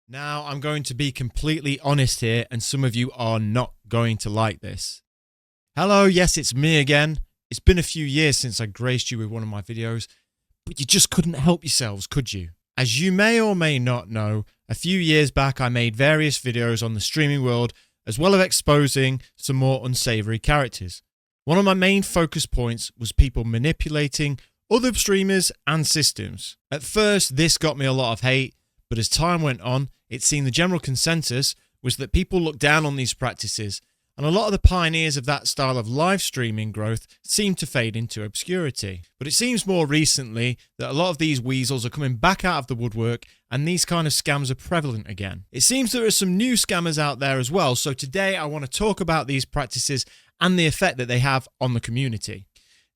Now, I'm going to be completely honest here, and some of you are not going to like this. Hello, yes, it's me again. It's been a few years since I graced you with one of my videos, but you just couldn't help yourselves, could you? As you may or may not know, a few years back I made various videos on the streaming world, as well as exposing some more unsavory characters. One of my main focus points was people manipulating other streamers and systems. At first, this got me a lot of hate, but as time went on, it seemed the general consensus was that people looked down on these practices, and a lot of the pioneers of that style of live streaming growth seemed to fade into obscurity. But it seems more recently that a lot of these weasels are coming back out of the woodwork, and these kind of scams are prevalent again. It seems there are some new scammers out there as well, so today I want to talk about these practices and the effect that they have on the community.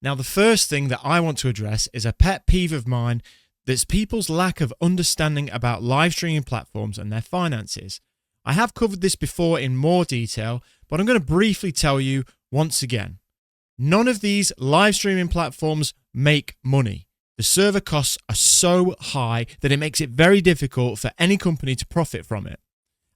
Now, the first thing that I want to address is a pet peeve of mine. That's people's lack of understanding about live streaming platforms and their finances. I have covered this before in more detail, but I'm going to briefly tell you once again. None of these live streaming platforms make money. The server costs are so high that it makes it very difficult for any company to profit from it.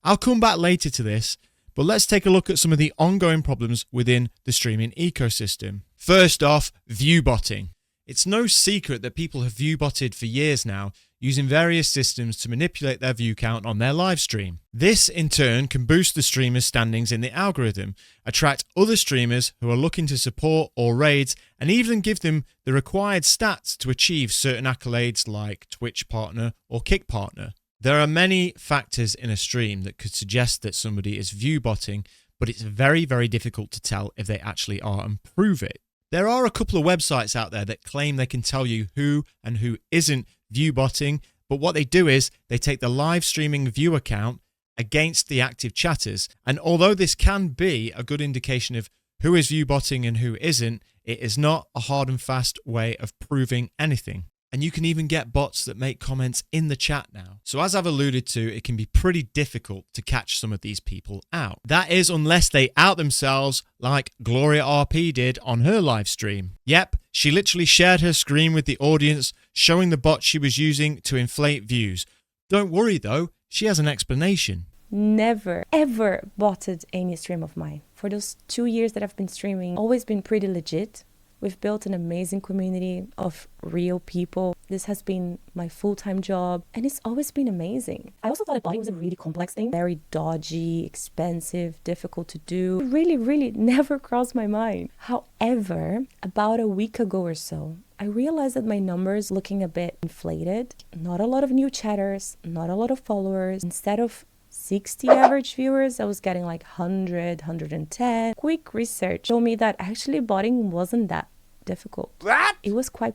I'll come back later to this, but let's take a look at some of the ongoing problems within the streaming ecosystem. First off, viewbotting. It's no secret that people have viewbotted for years now, using various systems to manipulate their view count on their live stream. This, in turn, can boost the streamer's standings in the algorithm, attract other streamers who are looking to support or raids, and even give them the required stats to achieve certain accolades like Twitch partner or Kick partner. There are many factors in a stream that could suggest that somebody is viewbotting, but it's very, very difficult to tell if they actually are and prove it. There are a couple of websites out there that claim they can tell you who and who isn't viewbotting, but what they do is they take the live streaming viewer count against the active chatters. And although this can be a good indication of who is viewbotting and who isn't, it is not a hard and fast way of proving anything. And you can even get bots that make comments in the chat now. So as I've alluded to, it can be pretty difficult to catch some of these people out. That is unless they out themselves like Gloria RP did on her live stream. Yep, she literally shared her screen with the audience, showing the bot she was using to inflate views. Don't worry though, she has an explanation. Never, ever botted any stream of mine. For those 2 years that I've been streaming, always been pretty legit. We've built an amazing community of real people. This has been my full-time job, and it's always been amazing. I also thought botting was a really complex thing. Very dodgy, expensive, difficult to do. It really never crossed my mind. However, about a week ago or so, I realized that my numbers looking a bit inflated. Not a lot of new chatters, not a lot of followers. Instead of 60 average viewers, I was getting like 100, 110. Quick research showed me that actually botting wasn't that difficult. What? It was quite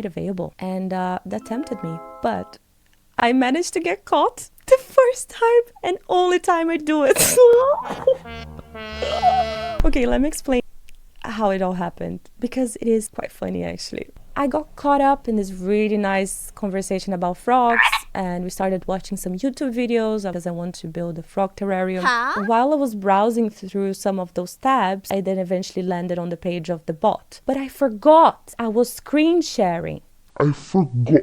available, and that tempted me. But I managed to get caught the first time and only time I do it. Okay, let me explain how it all happened, because it is quite funny actually. I got caught up in this really nice conversation about frogs, and we started watching some YouTube videos because I want to build a frog terrarium. While I was browsing through some of those tabs, I then eventually landed on the page of the bot. But I forgot I was screen sharing. I forgot.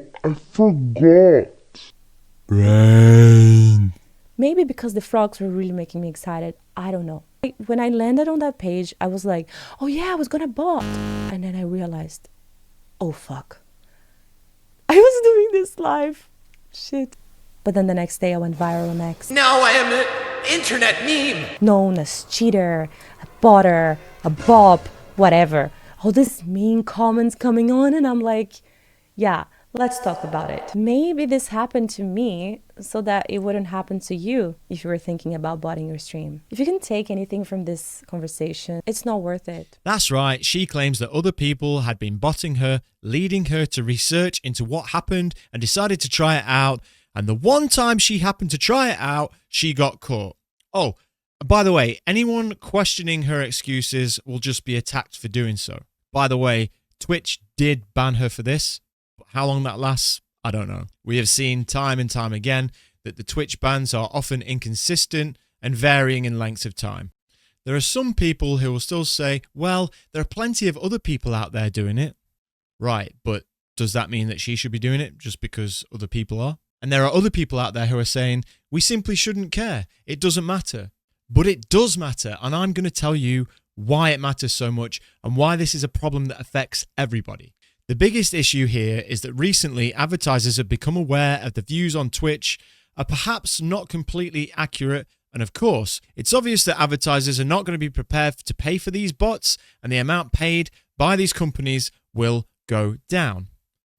Brain. Maybe because the frogs were really making me excited. I don't know. When I landed on that page, I was like, oh yeah, I was gonna bot. And then I realized, oh fuck, I was doing this live. Shit. But then the next day I went viral on X. Now I am an internet meme. Known as cheater, a botter, a bop, whatever. All these mean comments coming on, and I'm like, yeah, let's talk about it. Maybe this happened to me so that it wouldn't happen to you if you were thinking about botting your stream. If you can take anything from this conversation, it's not worth it. That's right, she claims that other people had been botting her, leading her to research into what happened and decided to try it out. And the one time she happened to try it out, she got caught. Oh, by the way, anyone questioning her excuses will just be attacked for doing so. By the way, Twitch did ban her for this. How long that lasts, I don't know. We have seen time and time again that the Twitch bans are often inconsistent and varying in lengths of time. There are some people who will still say, well, there are plenty of other people out there doing it. Right, but does that mean that she should be doing it just because other people are? And there are other people out there who are saying, we simply shouldn't care. It doesn't matter. But it does matter. And I'm going to tell you why it matters so much and why this is a problem that affects everybody. The biggest issue here is that recently advertisers have become aware of the views on Twitch are perhaps not completely accurate. And of course, it's obvious that advertisers are not going to be prepared to pay for these bots, and the amount paid by these companies will go down.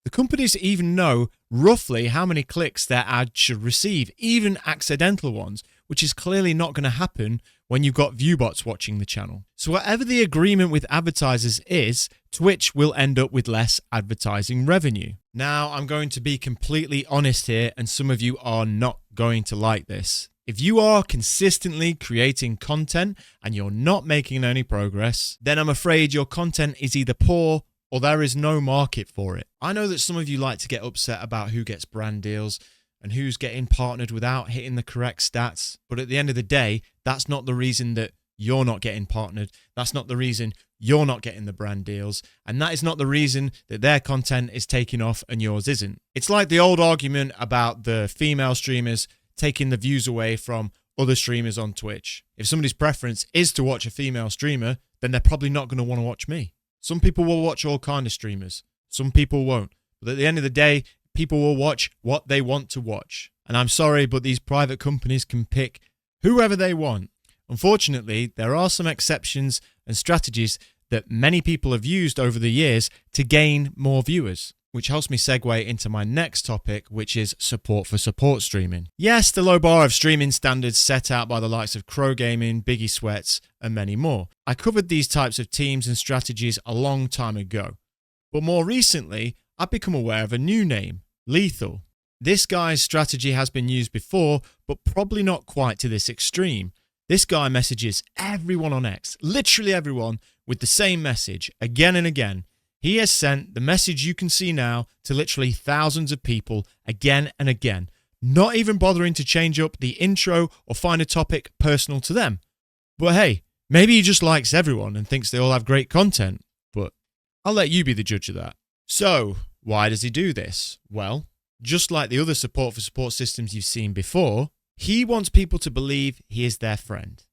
The companies even know roughly how many clicks their ad should receive, even accidental ones, which is clearly not going to happen when you've got viewbots watching the channel. So whatever the agreement with advertisers is, Twitch will end up with less advertising revenue. Now, I'm going to be completely honest here, and some of you are not going to like this. If you are consistently creating content and you're not making any progress, then I'm afraid your content is either poor or there is no market for it. I know that some of you like to get upset about who gets brand deals and who's getting partnered without hitting the correct stats. But at the end of the day, that's not the reason that you're not getting partnered. That's not the reason you're not getting the brand deals. And that is not the reason that their content is taking off and yours isn't. It's like the old argument about the female streamers taking the views away from other streamers on Twitch. If somebody's preference is to watch a female streamer, then they're probably not going to want to watch me. Some people will watch all kind of streamers. Some people won't. But at the end of the day, people will watch what they want to watch. And I'm sorry, but these private companies can pick whoever they want. Unfortunately, there are some exceptions and strategies that many people have used over the years to gain more viewers, which helps me segue into my next topic, which is support for support streaming. Yes, the low bar of streaming standards set out by the likes of Crow Gaming, Biggie Sweats, and many more. I covered these types of teams and strategies a long time ago. But more recently, I've become aware of a new name, Lethal. This guy's strategy has been used before, but probably not quite to this extreme. This guy messages everyone on X, literally everyone, with the same message again and again. He has sent the message you can see now to literally thousands of people again and again, not even bothering to change up the intro or find a topic personal to them. But hey, maybe he just likes everyone and thinks they all have great content, but I'll let you be the judge of that. So, why does he do this? Well, just like the other support for support systems you've seen before, he wants people to believe he is their friend.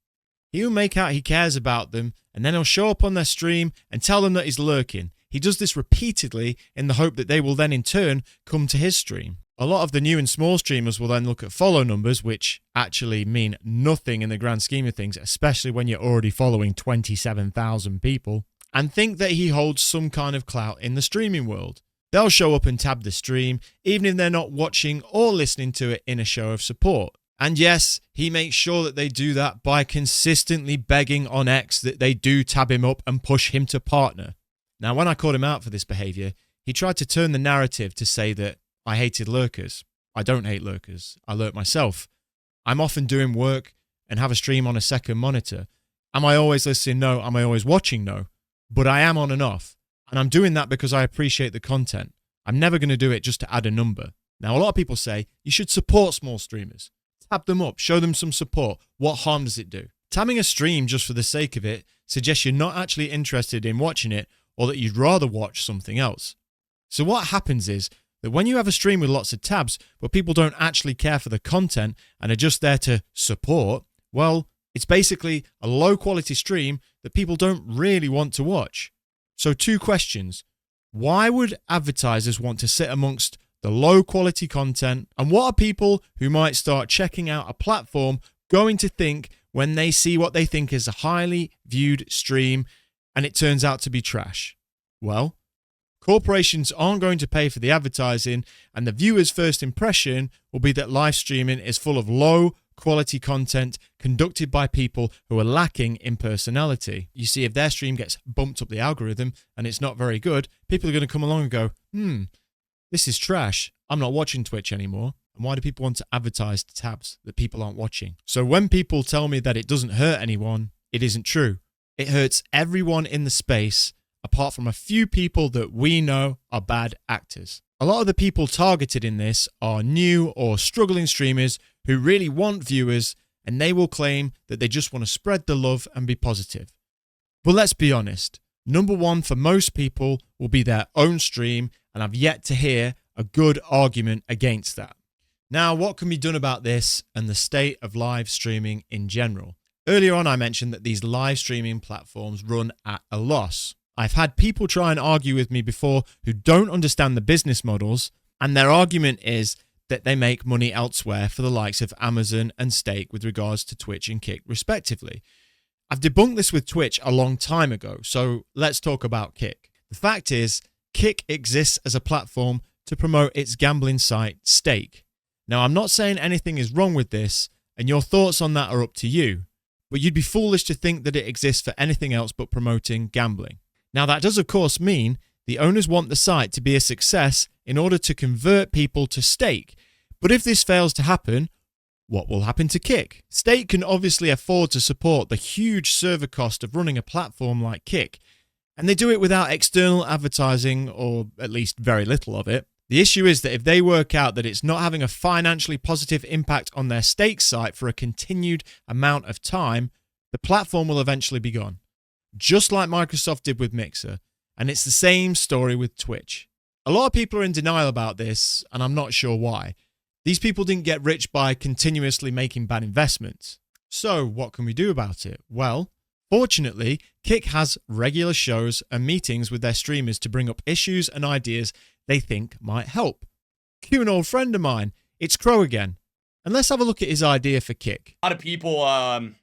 He'll make out he cares about them, and then he'll show up on their stream and tell them that he's lurking. He does this repeatedly in the hope that they will then in turn come to his stream. A lot of the new and small streamers will then look at follow numbers, which actually mean nothing in the grand scheme of things, especially when you're already following 27,000 people, and think that he holds some kind of clout in the streaming world. They'll show up and tab the stream, even if they're not watching or listening to it in a show of support. And yes, he makes sure that they do that by consistently begging on X that they do tab him up and push him to partner. Now, when I called him out for this behavior, he tried to turn the narrative to say that I hated lurkers. I don't hate lurkers. I lurk myself. I'm often doing work and have a stream on a second monitor. Am I always listening? No. Am I always watching? No. But I am on and off. And I'm doing that because I appreciate the content. I'm never going to do it just to add a number. Now, a lot of people say you should support small streamers. Tab them up. Show them some support. What harm does it do? Tabbing a stream just for the sake of it suggests you're not actually interested in watching it, or that you'd rather watch something else. So what happens is that when you have a stream with lots of tabs, but people don't actually care for the content and are just there to support, well, it's basically a low quality stream that people don't really want to watch. So 2 questions. Why would advertisers want to sit amongst the low quality content? And what are people who might start checking out a platform going to think when they see what they think is a highly viewed stream and it turns out to be trash? Well, corporations aren't going to pay for the advertising, and the viewer's first impression will be that live streaming is full of low quality content conducted by people who are lacking in personality. You see, if their stream gets bumped up the algorithm and it's not very good, people are going to come along and go, this is trash. I'm not watching Twitch anymore. And why do people want to advertise to tabs that people aren't watching? So when people tell me that it doesn't hurt anyone, it isn't true. It hurts everyone in the space, apart from a few people that we know are bad actors. A lot of the people targeted in this are new or struggling streamers who really want viewers, and they will claim that they just want to spread the love and be positive. But let's be honest, number one for most people will be their own stream, and I've yet to hear a good argument against that. Now, what can be done about this and the state of live streaming in general? Earlier on, I mentioned that these live streaming platforms run at a loss. I've had people try and argue with me before who don't understand the business models, and their argument is that they make money elsewhere for the likes of Amazon and Stake with regards to Twitch and Kick, respectively. I've debunked this with Twitch a long time ago, so let's talk about Kick. The fact is, Kick exists as a platform to promote its gambling site, Stake. Now, I'm not saying anything is wrong with this, and your thoughts on that are up to you, but you'd be foolish to think that it exists for anything else but promoting gambling. Now, that does of course mean the owners want the site to be a success in order to convert people to Stake. But if this fails to happen, what will happen to Kick? Stake can obviously afford to support the huge server cost of running a platform like Kick, and they do it without external advertising, or at least very little of it. The issue is that if they work out that it's not having a financially positive impact on their Stake site for a continued amount of time, the platform will eventually be gone. Just like Microsoft did with Mixer. And it's the same story with Twitch. A lot of people are in denial about this, and I'm not sure why. These people didn't get rich by continuously making bad investments. So what can we do about it? Well, fortunately, Kick has regular shows and meetings with their streamers to bring up issues and ideas they think might help. Cue an old friend of mine, it's Crow again. And let's have a look at his idea for Kick. A lot of people, and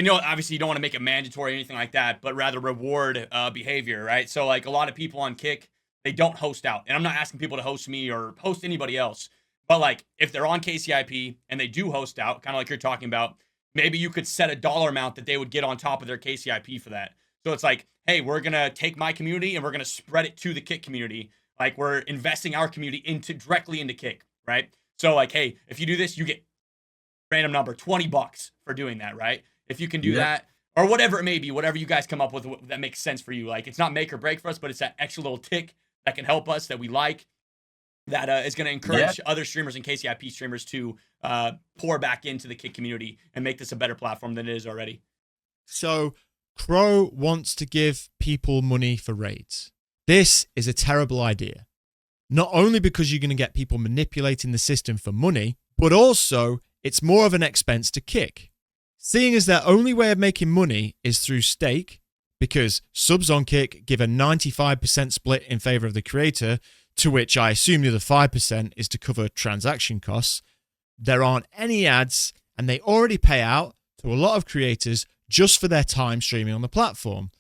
obviously you don't want to make it mandatory or anything like that, but rather reward behavior, right? So like a lot of people on Kick, they don't host out. And I'm not asking people to host me or host anybody else. But like if they're on KCIP and they do host out, kind of like you're talking about, maybe you could set a dollar amount that they would get on top of their KCIP for that. So it's like, hey, we're going to take my community and we're going to spread it to the Kick community. Like we're investing our community directly into Kick, right? So like, hey, if you do this, you get random number, $20 for doing that, right? If you can do that, or whatever it may be, whatever you guys come up with that makes sense for you. Like it's not make or break for us, but it's that extra little tick that can help us, that we like, that is going to encourage other streamers and KCIP streamers to pour back into the Kick community and make this a better platform than it is already. So Crow wants to give people money for raids. This is a terrible idea. Not only because you're going to get people manipulating the system for money, but also it's more of an expense to Kick. Seeing as their only way of making money is through Stake, because subs on Kick give a 95% split in favor of the creator, to which I assume the other 5% is to cover transaction costs, there aren't any ads, and they already pay out to a lot of creators just for their time streaming on the platform,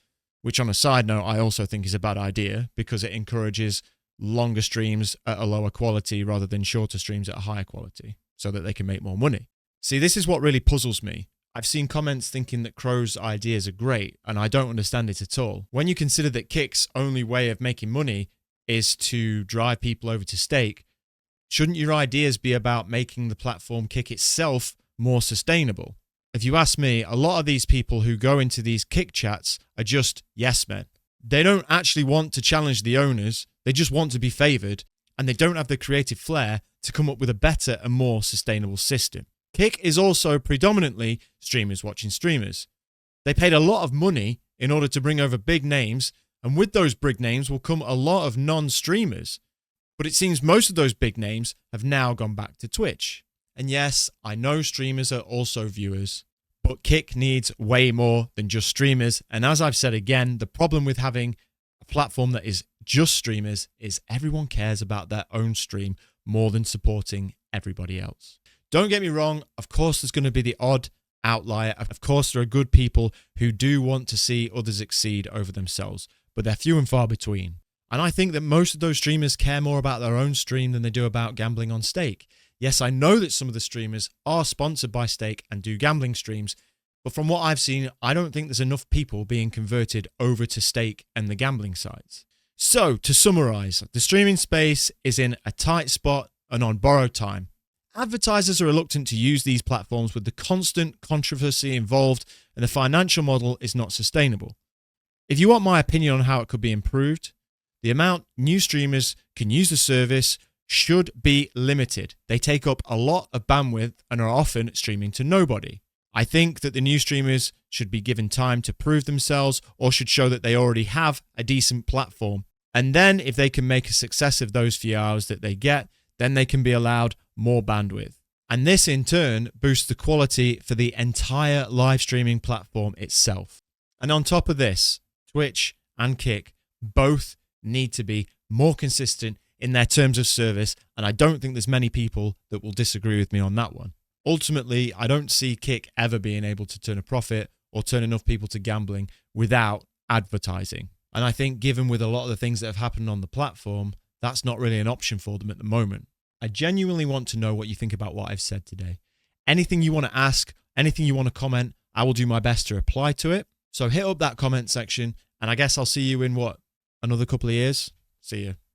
which on a side note, I also think is a bad idea because it encourages longer streams at a lower quality rather than shorter streams at a higher quality so that they can make more money. See, this is what really puzzles me. I've seen comments thinking that Crow's ideas are great, and I don't understand it at all. When you consider that Kick's only way of making money is to drive people over to Stake, shouldn't your ideas be about making the platform Kick itself more sustainable? If you ask me, a lot of these people who go into these Kick chats are just yes men. They don't actually want to challenge the owners, they just want to be favoured, and they don't have the creative flair to come up with a better and more sustainable system. Kick is also predominantly streamers watching streamers. They paid a lot of money in order to bring over big names, and with those big names will come a lot of non-streamers. But it seems most of those big names have now gone back to Twitch. And yes, I know streamers are also viewers, but Kick needs way more than just streamers. And as I've said again, the problem with having a platform that is just streamers is everyone cares about their own stream more than supporting everybody else. Don't get me wrong, of course there's going to be the odd outlier. Of course there are good people who do want to see others exceed over themselves, but they're few and far between. And I think that most of those streamers care more about their own stream than they do about gambling on Stake. Yes, I know that some of the streamers are sponsored by Stake and do gambling streams, but from what I've seen, I don't think there's enough people being converted over to Stake and the gambling sites. So, to summarize, the streaming space is in a tight spot and on borrowed time. Advertisers are reluctant to use these platforms with the constant controversy involved, and the financial model is not sustainable. If you want my opinion on how it could be improved, the amount new streamers can use the service should be limited. They take up a lot of bandwidth and are often streaming to nobody. I think that the new streamers should be given time to prove themselves or should show that they already have a decent platform. And then if they can make a success of those few hours that they get, then they can be allowed more bandwidth. And this in turn boosts the quality for the entire live streaming platform itself. And on top of this, Twitch and Kick both need to be more consistent in their terms of service, and I don't think there's many people that will disagree with me on that one. Ultimately, I don't see Kick ever being able to turn a profit or turn enough people to gambling without advertising. And I think given with a lot of the things that have happened on the platform, that's not really an option for them at the moment. I genuinely want to know what you think about what I've said today. Anything you want to ask, anything you want to comment, I will do my best to reply to it. So hit up that comment section, and I guess I'll see you in another couple of years? See you.